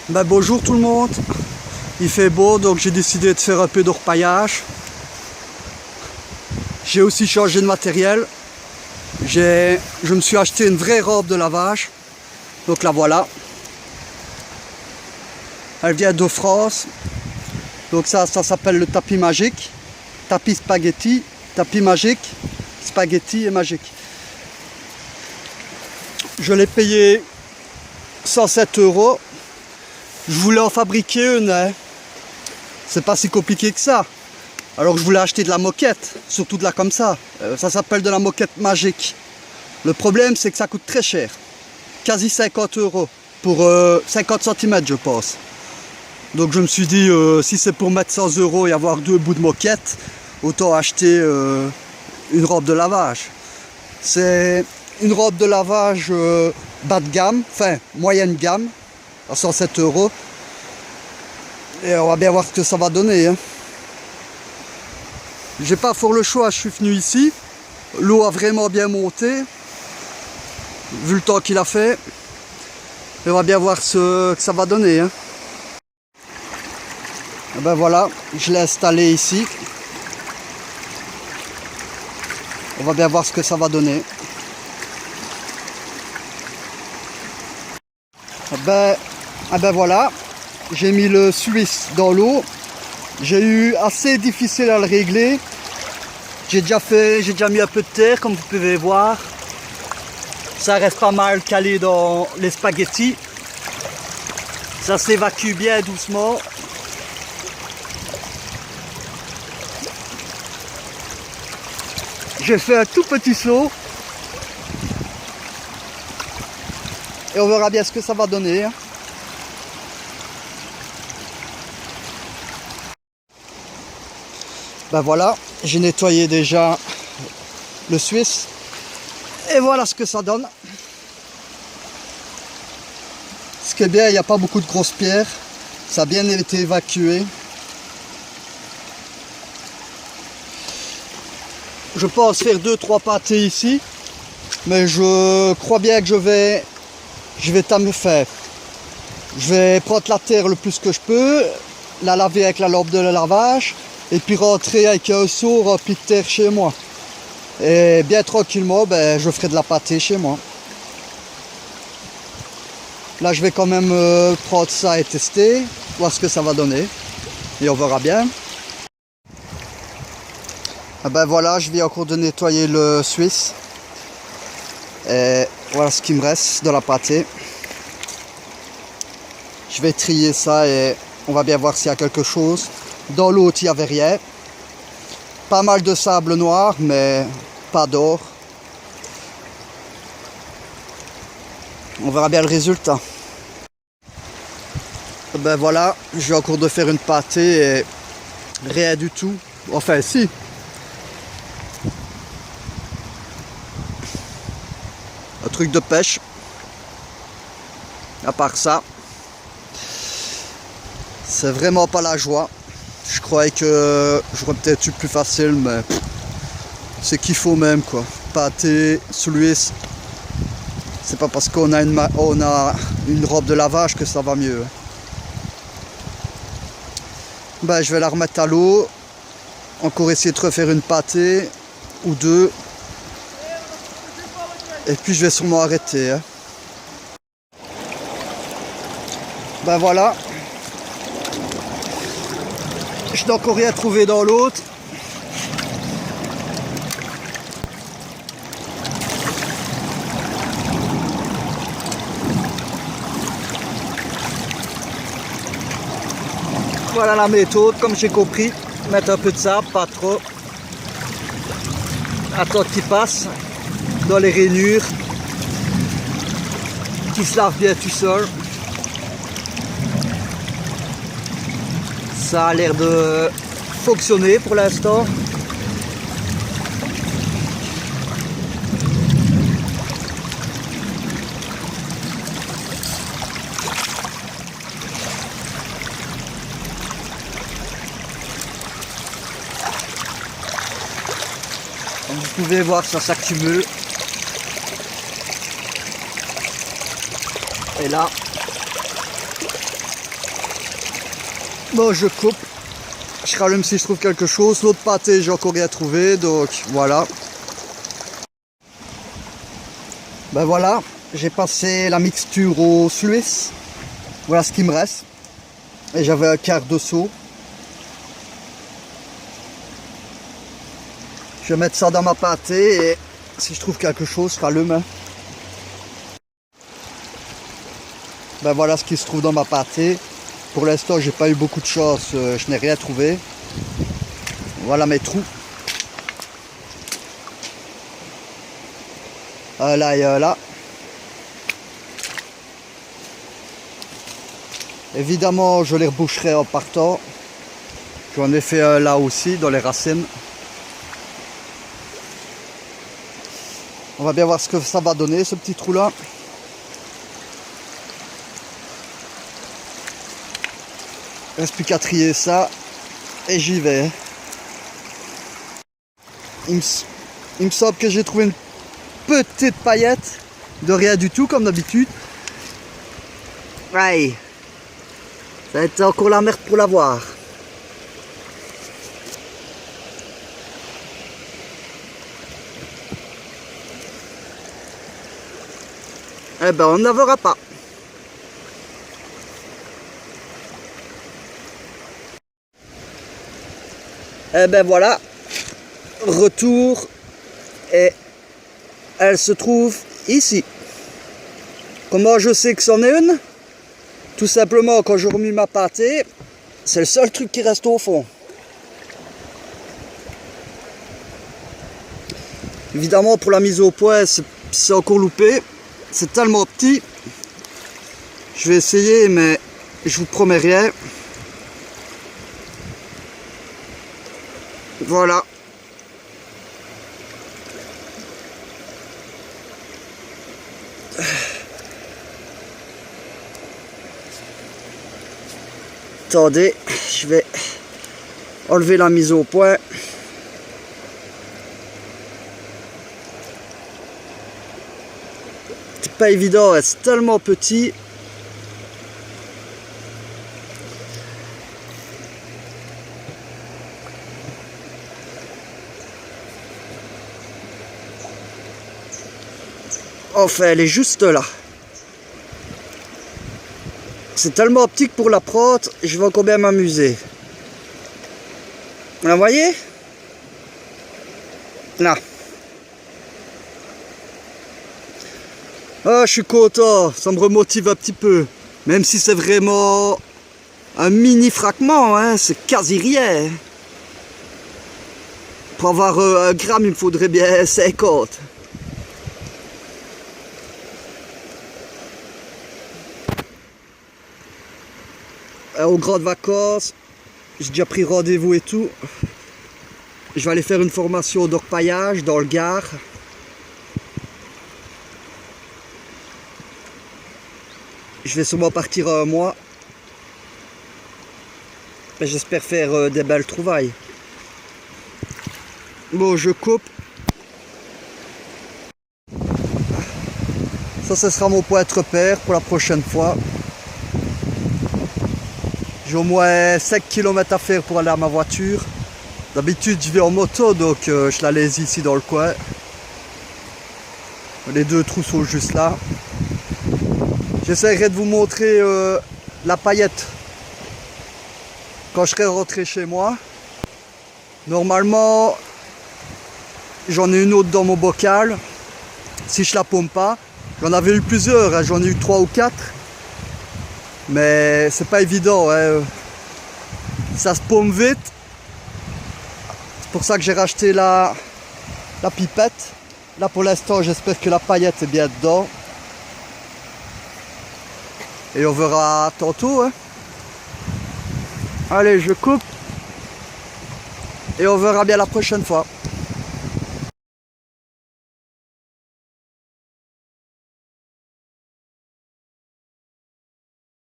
Bonjour tout le monde, il fait beau donc j'ai décidé de faire un peu de repaillage. J'ai aussi changé de matériel. Je me suis acheté une vraie robe de lavage. Donc la voilà. Elle vient de France. Donc ça s'appelle le tapis magique. Tapis spaghetti, tapis magique, spaghetti et magique. Je l'ai payé 107 €. Je voulais en fabriquer une, hein. C'est pas si compliqué que ça. Alors je voulais acheter de la moquette, surtout de la comme ça. Ça s'appelle de la moquette magique. Le problème c'est que ça coûte très cher. Quasi 50 € pour 50 cm je pense. Donc je me suis dit, si c'est pour mettre 100 € et avoir deux bouts de moquette, autant acheter une robe de lavage. C'est une robe de lavage bas de gamme, enfin moyenne gamme, à 107 €. Et on va bien voir ce que ça va donner, hein. J'ai pas fort le choix, je suis venu ici. L'eau a vraiment bien monté, vu le temps qu'il a fait. Et on va bien voir ce que ça va donner, hein. Et ben voilà, je l'ai installé ici. On va bien voir ce que ça va donner. Et ben voilà, j'ai mis le Suisse dans l'eau. J'ai eu assez difficile à le régler. J'ai déjà mis un peu de terre comme vous pouvez voir. Ça reste pas mal calé dans les spaghettis. Ça s'évacue bien doucement. J'ai fait un tout petit saut. Et on verra bien ce que ça va donner, hein. Ben voilà, j'ai nettoyé déjà le Suisse. Et voilà ce que ça donne. Ce qui est bien, il n'y a pas beaucoup de grosses pierres. Ça a bien été évacué. Je pense faire 2-3 pâtés ici. Mais je crois bien que je vais me faire. Je vais prendre la terre le plus que je peux, la laver avec la lampe de lavage. Et puis rentrer avec un seau rempli de terre chez moi. Et bien tranquillement, je ferai de la pâtée chez moi. Là, je vais quand même prendre ça et tester, voir ce que ça va donner. Et on verra bien. Et ben voilà, je viens encore de nettoyer le Suisse. Et voilà ce qu'il me reste de la pâtée. Je vais trier ça et on va bien voir s'il y a quelque chose. Dans l'autre, il n'y avait rien. Pas mal de sable noir, mais pas d'or. On verra bien le résultat. Ben voilà, je viens encore de faire une pâtée et rien du tout. Enfin, si. Un truc de pêche. À part ça, c'est vraiment pas la joie. Je croyais que j'aurais peut-être eu plus facile, mais c'est qu'il faut même, quoi. Pâté, Suisse, c'est pas parce qu'on a une robe de lavage que ça va mieux. Ben, je vais la remettre à l'eau, encore essayer de refaire une pâtée ou deux, et puis je vais sûrement arrêter, hein. Ben voilà. Je n'ai encore rien trouvé dans l'autre. Voilà la méthode, comme j'ai compris. Mettre un peu de sable, pas trop. Attendre qu'il passe dans les rainures. Qu'il se lave bien tout seul. Ça a l'air de fonctionner pour l'instant. Comme vous pouvez voir, ça s'accumule. Et là, Bon, je coupe. Je rallume si je trouve quelque chose. L'autre pâté, j'ai encore rien trouvé, donc voilà. Ben voilà, j'ai passé la mixture au Sluice. Voilà ce qui me reste. Et j'avais un quart de seau. Je vais mettre ça dans ma pâtée et si je trouve quelque chose, je rallume. Ben voilà ce qui se trouve dans ma pâtée. Pour l'instant, j'ai pas eu beaucoup de chance, je n'ai rien trouvé. Voilà mes trous. Un là et un là. Évidemment, je les reboucherai en partant. J'en ai fait un là aussi, dans les racines. On va bien voir ce que ça va donner, ce petit trou-là. Il ne reste plus qu'à trier ça. Et j'y vais. Il me semble que j'ai trouvé une petite paillette de rien du tout, comme d'habitude. Ouais. Ça va être encore la merde pour l'avoir. Eh ben, on n'en verra pas. Eh ben voilà. Retour. Et elle se trouve ici. Comment je sais que c'en est une? Tout simplement, quand je remue ma pâtée, c'est le seul truc qui reste au fond. Évidemment, pour la mise au point, c'est encore loupé. C'est tellement petit. Je vais essayer, mais je vous promets rien. Voilà. Attendez, je vais enlever la mise au point. C'est pas évident, hein, c'est tellement petit. Enfin, elle est juste là. C'est tellement petit que pour la prendre, je vais encore bien m'amuser. Vous la voyez? Là. Ah, je suis content, ça me remotive un petit peu. Même si c'est vraiment un mini fragment, hein, c'est quasi rien. Pour avoir un gramme, il me faudrait bien 50. Aux grandes vacances, j'ai déjà pris rendez-vous et tout. Je vais aller faire une formation d'orpaillage dans le Gard. Je vais sûrement partir un mois. J'espère faire des belles trouvailles. Bon, je coupe. Ça, ce sera mon point de repère pour la prochaine fois. J'ai au moins 5 km à faire pour aller à ma voiture. D'habitude, je vais en moto, donc je la laisse ici dans le coin. Les deux trous sont juste là. J'essaierai de vous montrer la paillette quand je serai rentré chez moi. Normalement, j'en ai une autre dans mon bocal. Si je la pompe pas, j'en avais eu plusieurs, hein. J'en ai eu 3 ou 4. Mais c'est pas évident, hein. Ça se paume vite. C'est pour ça que j'ai racheté la pipette. Là pour l'instant, j'espère que la paillette est bien dedans. Et on verra tantôt, hein. Allez, je coupe. Et on verra bien la prochaine fois.